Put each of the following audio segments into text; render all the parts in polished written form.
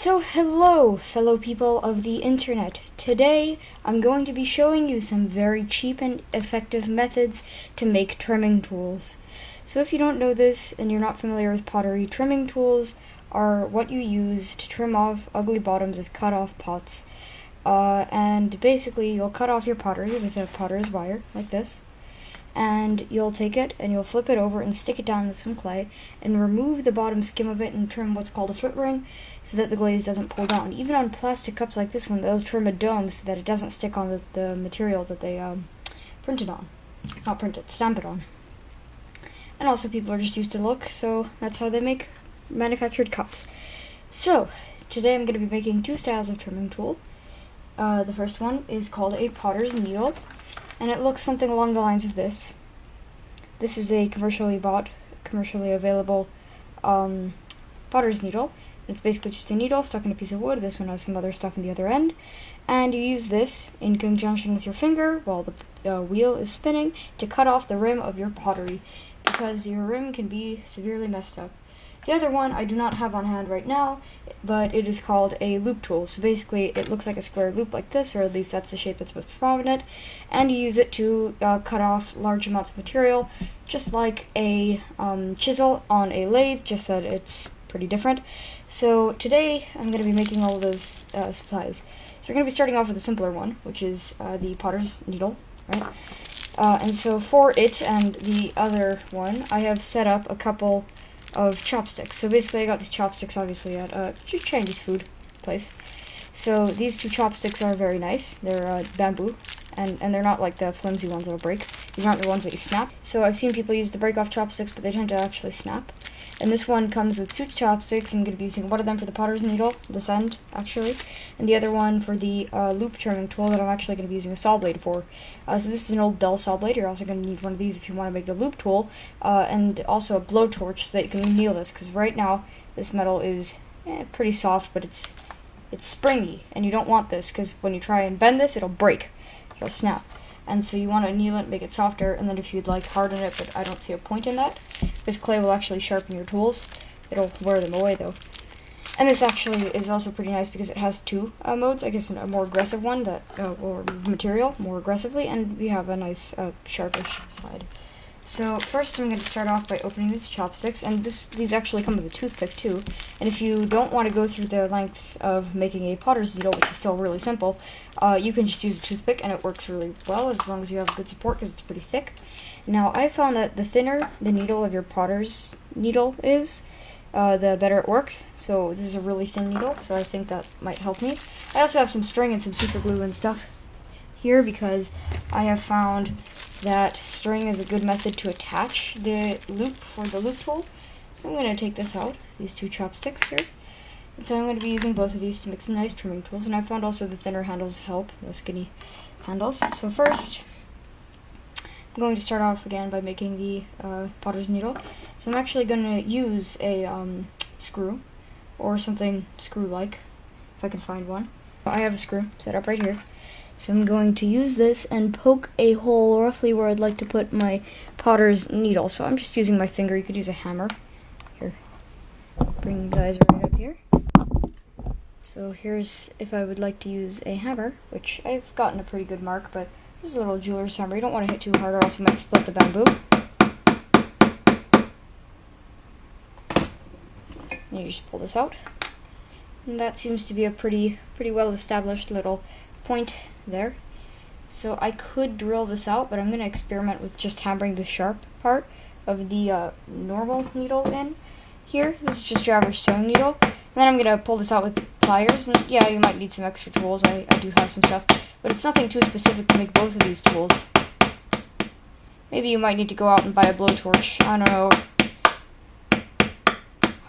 So hello, fellow people of the internet. Today, I'm going to be showing you some very cheap and effective methods to make trimming tools. So if you don't know this and you're not familiar with pottery, trimming tools are what you use to trim off ugly bottoms of cut-off pots. And basically, you'll cut off your pottery with a potter's wire, like this. And you'll take it and you'll flip it over and stick it down with some clay and remove the bottom skim of it and trim what's called a foot ring so that the glaze doesn't pull down. Even on plastic cups like this one, they'll trim a dome so that it doesn't stick on the material that they printed on. Not printed, stamp it on. And also people are just used to look, so that's how they make manufactured cups. So, today I'm going to be making two styles of trimming tool. The first one is called a potter's needle. And it looks something along the lines of this. This is a commercially available potter's needle. It's basically just a needle stuck in a piece of wood. This one has some other stuff in the other end. And you use this in conjunction with your finger while the wheel is spinning to cut off the rim of your pottery, because your rim can be severely messed up. The other one I do not have on hand right now, but it is called a loop tool. So basically it looks like a square loop like this, or at least that's the shape that's most prominent, and you use it to cut off large amounts of material, just like a chisel on a lathe, just that it's pretty different. So today I'm going to be making all of those supplies. So we're going to be starting off with a simpler one, which is the potter's needle, right? And so for it and the other one, I have set up a couple of chopsticks. So basically I got these chopsticks obviously at a Chinese food place. So these two chopsticks are very nice. They're bamboo, and they're not like the flimsy ones that'll break. These aren't the ones that you snap. So I've seen people use the break-off chopsticks, but they tend to actually snap. And this one comes with two chopsticks. I'm going to be using one of them for the potter's needle, this end, actually, and the other one for the loop trimming tool that I'm actually going to be using a saw blade for. So this is an old dull saw blade. You're also going to need one of these if you want to make the loop tool, and also a blowtorch so that you can anneal this, because right now this metal is pretty soft, but it's springy, and you don't want this, because when you try and bend this, it'll break. It'll snap. And so you want to anneal it, make it softer, and then if you'd like harden it, but I don't see a point in that. This clay will actually sharpen your tools. It'll wear them away though. And this actually is also pretty nice because it has two modes. I guess a more aggressive one that will remove material more aggressively, and we have a nice sharpish side. So first I'm going to start off by opening these chopsticks, and these actually come with a toothpick too. And if you don't want to go through the lengths of making a potter's needle, which is still really simple, you can just use a toothpick and it works really well as long as you have good support, because it's pretty thick. Now I found that the thinner the needle of your potter's needle is, the better it works. So this is a really thin needle, so I think that might help me. I also have some string and some super glue and stuff here because I have found that string is a good method to attach the loop for the loop tool. So I'm going to take this out, these two chopsticks here. And so I'm going to be using both of these to make some nice trimming tools. And I found also the thinner handles help, the skinny handles. So first, I'm going to start off again by making the potter's needle. So I'm actually going to use a screw, or something screw-like, if I can find one. I have a screw set up right here. So I'm going to use this and poke a hole roughly where I'd like to put my potter's needle. So I'm just using my finger. You could use a hammer. Here, bring you guys right up here. So here's if I would like to use a hammer, which I've gotten a pretty good mark, but this is a little jeweler's hammer. You don't want to hit too hard or else you might split the bamboo. And you just pull this out. And that seems to be a pretty well established little point there. So I could drill this out, but I'm going to experiment with just hammering the sharp part of the normal needle in here. This is just your average sewing needle. And then I'm going to pull this out with pliers, and yeah, you might need some extra tools. I do have some stuff, but it's nothing too specific to make both of these tools. Maybe you might need to go out and buy a blowtorch. I don't know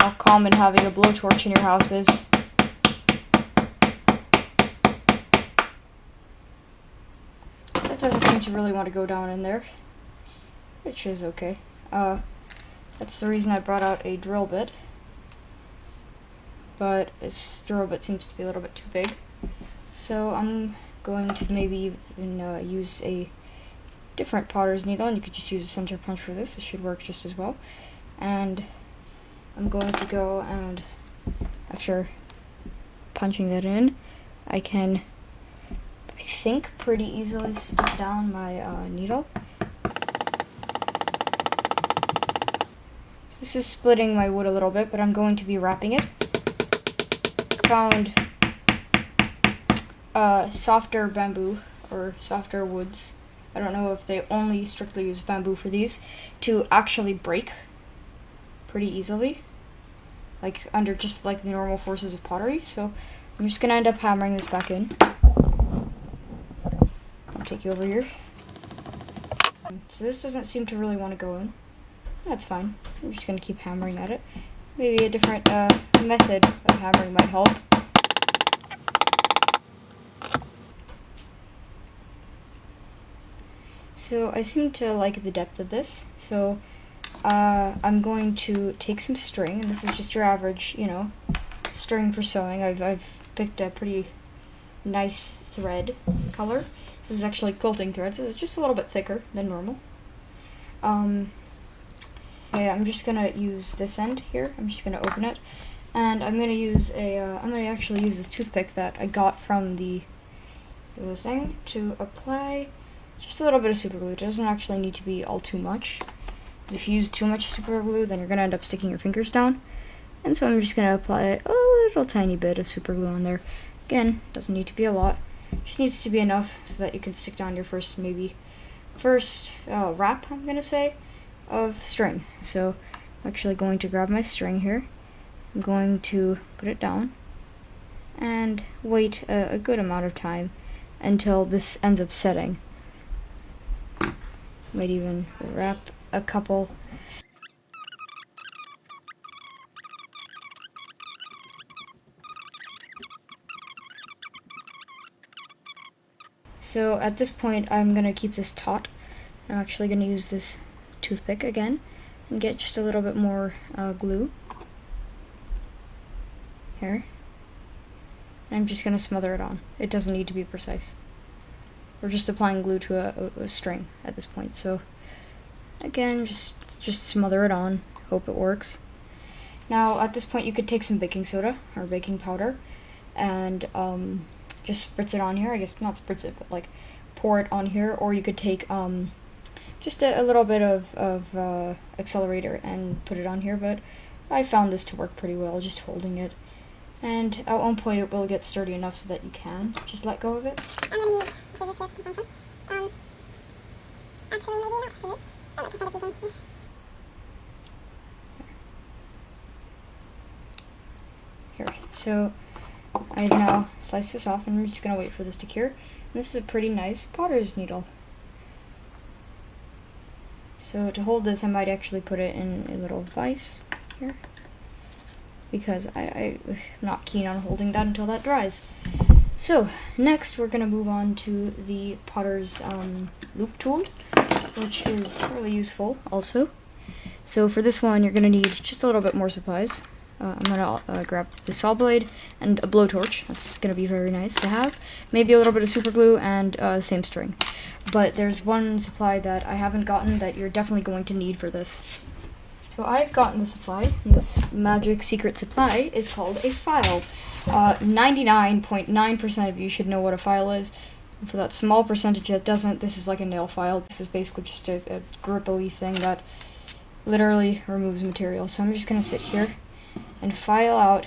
how common having a blowtorch in your house is. That doesn't seem to really want to go down in there, which is okay. That's the reason I brought out a drill bit, but this drill bit seems to be a little bit too big. So I'm going to maybe even use a different potter's needle, and you could just use a center punch for this. It should work just as well. And I'm going to go and, after punching that in, I can, I think, pretty easily stick down my needle. So this is splitting my wood a little bit, but I'm going to be wrapping it. Found softer bamboo or softer woods. I don't know if they only strictly use bamboo for these, to actually break pretty easily, like under just like the normal forces of pottery. So I'm just gonna end up hammering this back in. I'll take you over here. So this doesn't seem to really want to go in. That's fine. I'm just gonna keep hammering at it. Maybe a different method of hammering might help. So I seem to like the depth of this, so I'm going to take some string, and this is just your average, you know, string for sewing. I've picked a pretty nice thread color. This is actually quilting thread, so it's just a little bit thicker than normal. Okay, I'm just gonna use this end here. I'm just gonna open it, and I'm gonna use I'm gonna actually use this toothpick that I got from the thing to apply just a little bit of super glue. It doesn't actually need to be all too much, because if you use too much super glue, then you're going to end up sticking your fingers down. And so I'm just going to apply a little tiny bit of super glue on there. Again, doesn't need to be a lot. Just needs to be enough so that you can stick down your first wrap, I'm going to say, of string. So I'm actually going to grab my string here. I'm going to put it down and wait a good amount of time until this ends up setting. Might even wrap a couple. So at this point, I'm gonna keep this taut. I'm actually gonna use this toothpick again and get just a little bit more glue here. And I'm just gonna smother it on. It doesn't need to be precise. We're just applying glue to a string at this point, so again, just smother it on, hope it works. Now at this point you could take some baking soda or baking powder and just spritz it on here. I guess not spritz it, but like pour it on here, or you could take just a little bit of accelerator and put it on here, but I found this to work pretty well, just holding it. And at one point it will get sturdy enough so that you can just let go of it. I'm going to use scissors here on some. Actually, maybe not scissors. I might just end up using this. Here, so I've now sliced this off, and we're just going to wait for this to cure. And this is a pretty nice potter's needle. So to hold this, I might actually put it in a little vise here, because I'm not keen on holding that until that dries. So next we're going to move on to the potter's loop tool, which is really useful also. So for this one you're going to need just a little bit more supplies. I'm going to grab the saw blade and a blowtorch. That's going to be very nice to have. Maybe a little bit of super glue and same string. But there's one supply that I haven't gotten that you're definitely going to need for this. So I've gotten the supply, and this magic secret supply is called a file. 99.9% of you should know what a file is. And for that small percentage that doesn't, this is like a nail file. This is basically just a gripply thing that literally removes material. So I'm just going to sit here and file out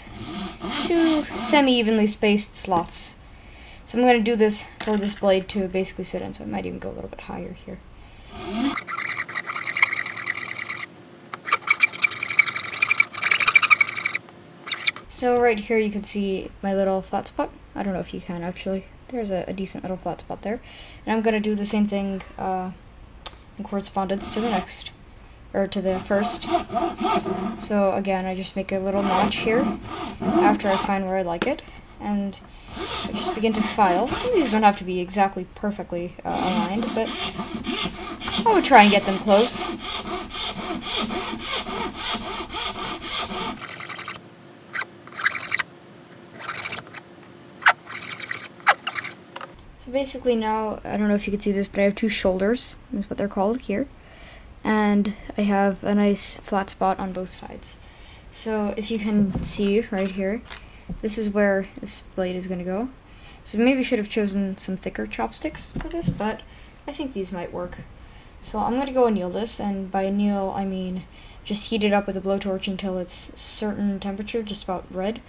2 semi-evenly spaced slots. So I'm going to do this for this blade to basically sit in, so I might even go a little bit higher here. So right here you can see my little flat spot. I don't know if you can actually. There's a decent little flat spot there. And I'm going to do the same thing in correspondence to the next, or to the first. So again, I just make a little notch here after I find where I like it, and I just begin to file. These don't have to be exactly perfectly aligned, but I would try and get them close. So basically now, I don't know if you can see this, but I have 2 shoulders. That's what they're called here. And I have a nice flat spot on both sides. So if you can see right here, this is where this blade is going to go. So maybe should have chosen some thicker chopsticks for this, but I think these might work. So I'm going to go anneal this, and by anneal I mean just heat it up with a blowtorch until it's a certain temperature, just about red.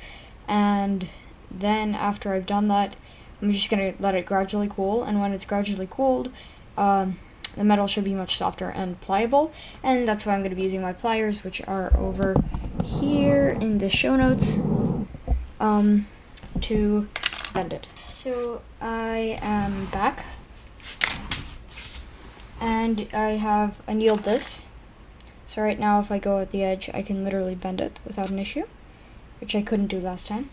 And then after I've done that, I'm just going to let it gradually cool, and when it's gradually cooled, the metal should be much softer and pliable, and that's why I'm going to be using my pliers, which are over here in the show notes, to bend it. So I am back, and I have annealed this. So right now if I go at the edge, I can literally bend it without an issue, which I couldn't do last time.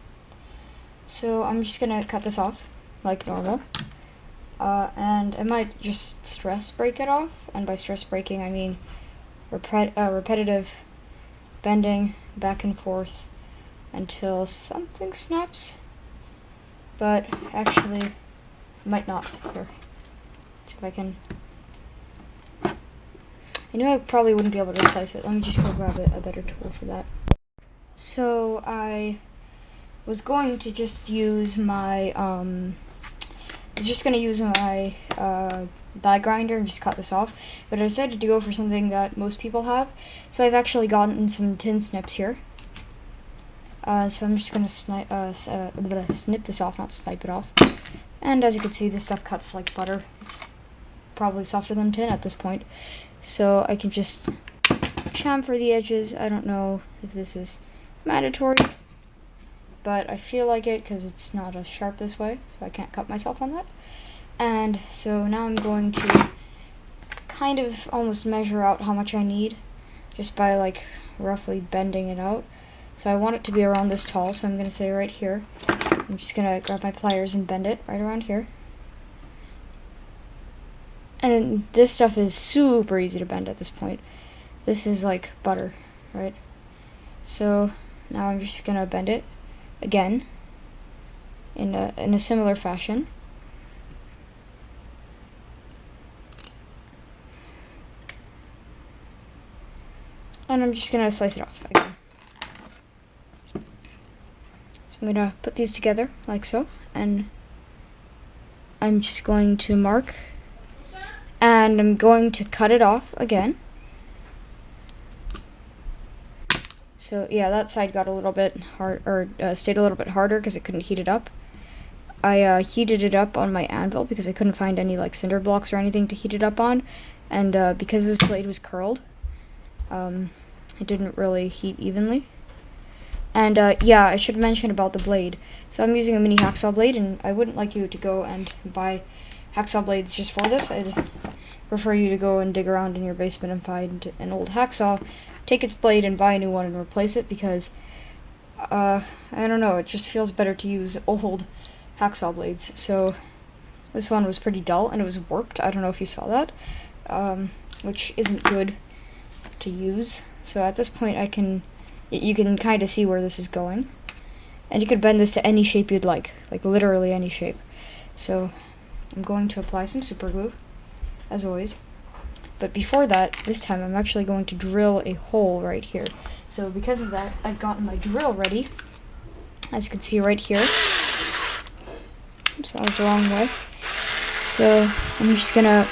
So I'm just going to cut this off like normal. And I might just stress break it off, and by stress breaking I mean repetitive bending back and forth until something snaps, but actually might not. Here, let's see if I can. I knew I probably wouldn't be able to slice it. Let me just go grab a better tool for that. So I was going to just use my die grinder and just cut this off, but I decided to go for something that most people have. So I've actually gotten some tin snips here. So I'm just gonna snip this off, not snipe it off. And as you can see, this stuff cuts like butter. It's probably softer than tin at this point. So I can just chamfer the edges. I don't know if this is mandatory, but I feel like it because it's not as sharp this way, so I can't cut myself on that. And so now I'm going to kind of almost measure out how much I need just by like roughly bending it out. So I want it to be around this tall, so I'm going to say right here. I'm just going to grab my pliers and bend it right around here. And this stuff is super easy to bend at this point. This is like butter, right? So now I'm just going to bend it again in a similar fashion. And I'm just going to slice it off again. So I'm going to put these together like so, and I'm just going to mark, and I'm going to cut it off again. So yeah, that side got a little bit hard, or stayed a little bit harder because it couldn't heat it up. I heated it up on my anvil because I couldn't find any like cinder blocks or anything to heat it up on, and because this blade was curled, it didn't really heat evenly. And yeah, I should mention about the blade. So I'm using a mini hacksaw blade, and I wouldn't like you to go and buy hacksaw blades just for this. I'd prefer you to go and dig around in your basement and find an old hacksaw, take its blade and buy a new one and replace it, because I don't know, it just feels better to use old hacksaw blades. So this one was pretty dull and it was warped. I don't know if you saw that, which isn't good to use. So at this point you can kind of see where this is going, and you could bend this to any shape you'd like literally any shape. So I'm going to apply some super glue as always, but before that, this time I'm actually going to drill a hole right here. So because of that, I've gotten my drill ready, as you can see right here. Oops, that was the wrong way. So I'm just gonna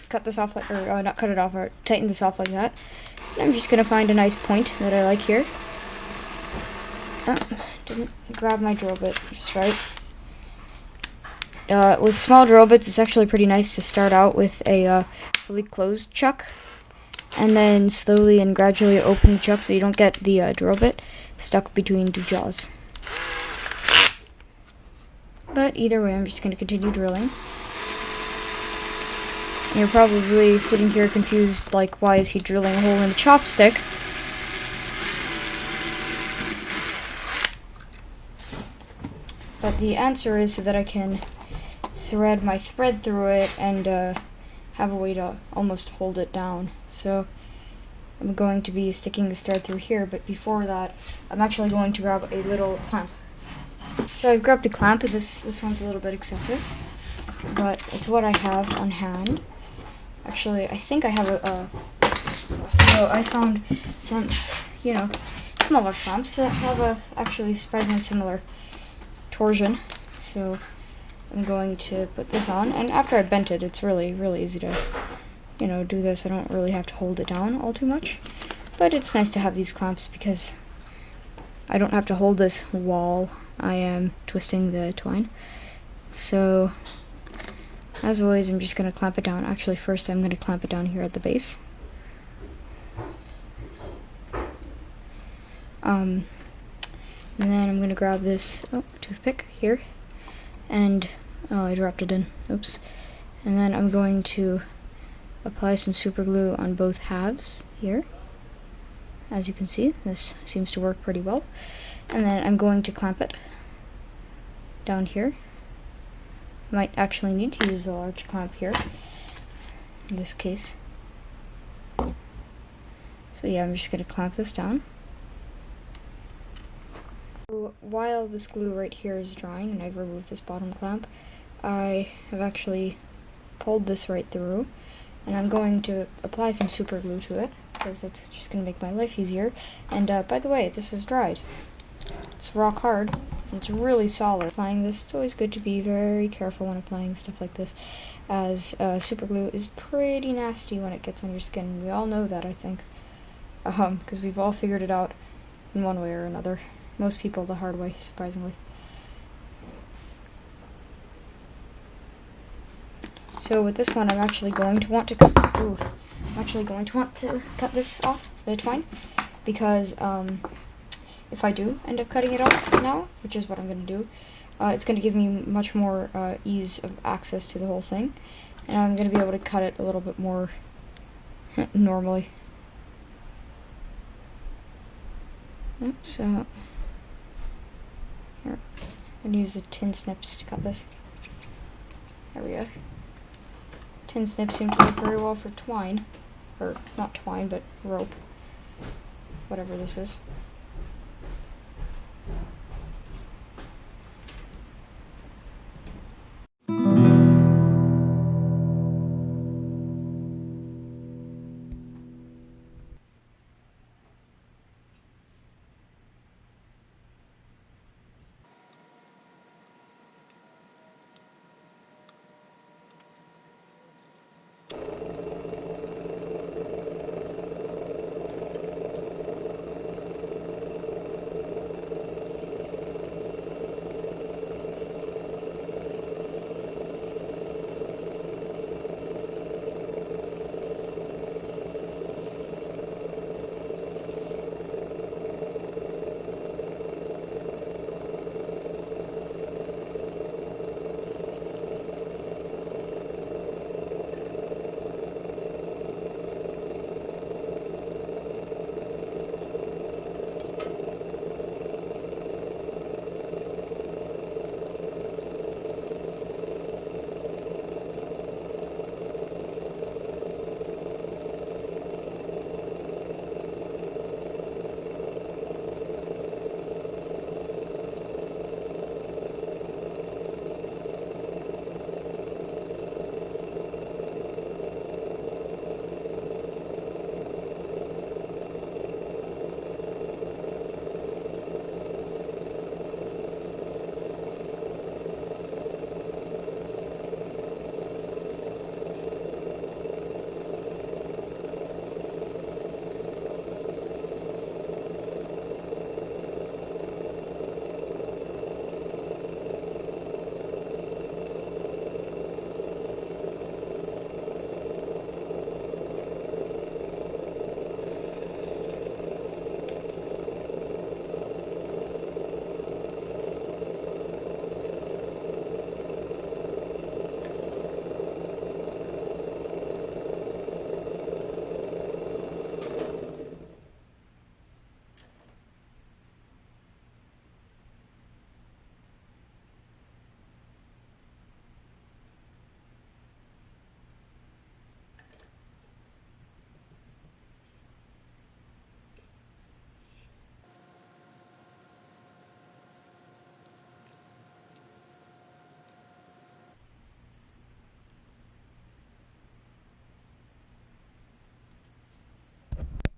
cut this off, or not cut it off, or tighten this off like that. I'm just going to find a nice point that I like here. Oh, didn't grab my drill bit just right. With small drill bits, it's actually pretty nice to start out with a fully closed chuck, and then slowly and gradually open the chuck so you don't get the drill bit stuck between two jaws. But either way, I'm just going to continue drilling. And you're probably sitting here confused, like, why is he drilling a hole in a chopstick? But the answer is so that I can thread my thread through it and have a way to almost hold it down. So I'm going to be sticking this thread through here, but before that, I'm actually going to grab a little clamp. So I've grabbed a clamp, and this one's a little bit excessive, but it's what I have on hand. Actually, I think I have so I found some smaller clamps that have a actually surprisingly similar torsion. So I'm going to put this on, and after I bent it, it's really easy to, do this. I don't really have to hold it down all too much, but it's nice to have these clamps because I don't have to hold this while I am twisting the twine. So, as always, I'm just going to clamp it down. Actually, first I'm going to clamp it down here at the base. And then I'm going to grab this toothpick here, and I dropped it in, oops. And then I'm going to apply some super glue on both halves here. As you can see, this seems to work pretty well. And then I'm going to clamp it down here. Might actually need to use the large clamp here, in this case. So yeah, I'm just going to clamp this down. So while this glue right here is drying, and I've removed this bottom clamp, I have actually pulled this right through, and I'm going to apply some super glue to it, because it's just going to make my life easier. And by the way, this is dried. It's rock hard. It's really solid. Applying this, it's always good to be very careful when applying stuff like this, as super glue is pretty nasty when it gets on your skin. We all know that, I think, because we've all figured it out in one way or another. Most people the hard way, surprisingly. So with this one, I'm actually going to want to cut. cut this off the twine, because if I do end up cutting it off now, which is what I'm going to do, it's going to give me much more ease of access to the whole thing, and I'm going to be able to cut it a little bit more normally. So here, I'm going to use the tin snips to cut this. There we go. Tin snips seem to work very well for twine, or not twine, but rope, whatever this is.